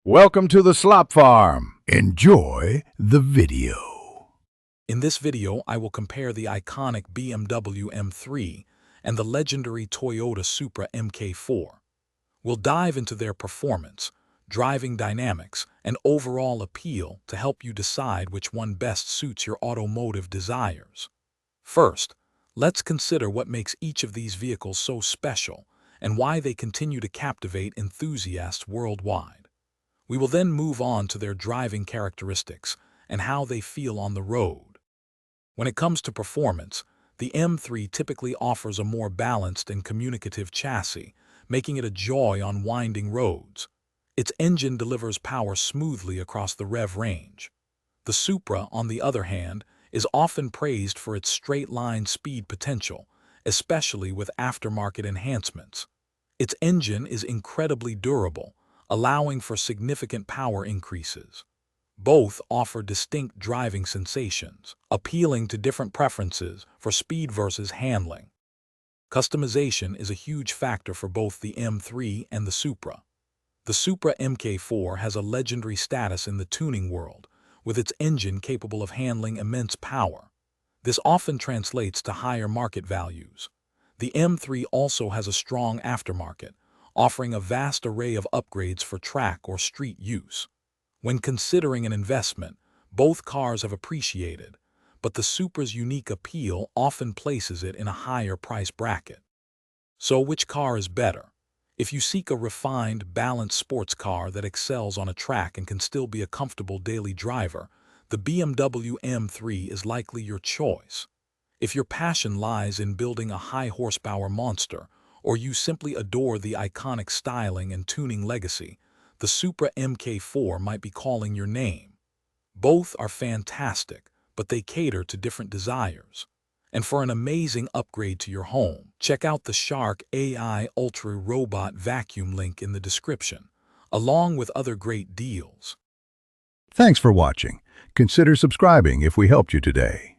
Welcome to the Slop Farm. Enjoy the video. In this video, I will compare the iconic BMW M3 and the legendary Toyota Supra MK4. We'll dive into their performance, driving dynamics, and overall appeal to help you decide which one best suits your automotive desires. First, let's consider what makes each of these vehicles so special and why they continue to captivate enthusiasts worldwide. We will then move on to their driving characteristics and how they feel on the road. When it comes to performance, the M3 typically offers a more balanced and communicative chassis, making it a joy on winding roads. Its engine delivers power smoothly across the rev range. The Supra, on the other hand, is often praised for its straight-line speed potential, especially with aftermarket enhancements. Its engine is incredibly durable, allowing for significant power increases. Both offer distinct driving sensations, appealing to different preferences for speed versus handling. Customization is a huge factor for both the M3 and the Supra. The Supra MK4 has a legendary status in the tuning world, with its engine capable of handling immense power. This often translates to higher market values. The M3 also has a strong aftermarket, offering a vast array of upgrades for track or street use. When considering an investment, both cars have appreciated, but the Supra's unique appeal often places it in a higher price bracket. So which car is better? If you seek a refined, balanced sports car that excels on a track and can still be a comfortable daily driver, the BMW M3 is likely your choice. If your passion lies in building a high-horsepower monster, or you simply adore the iconic styling and tuning legacy, the Supra MK4 might be calling your name. Both are fantastic, but they cater to different desires. And for an amazing upgrade to your home, check out the Shark AI Ultra Robot Vacuum link in the description, along with other great deals. Thanks for watching. Consider subscribing if we helped you today.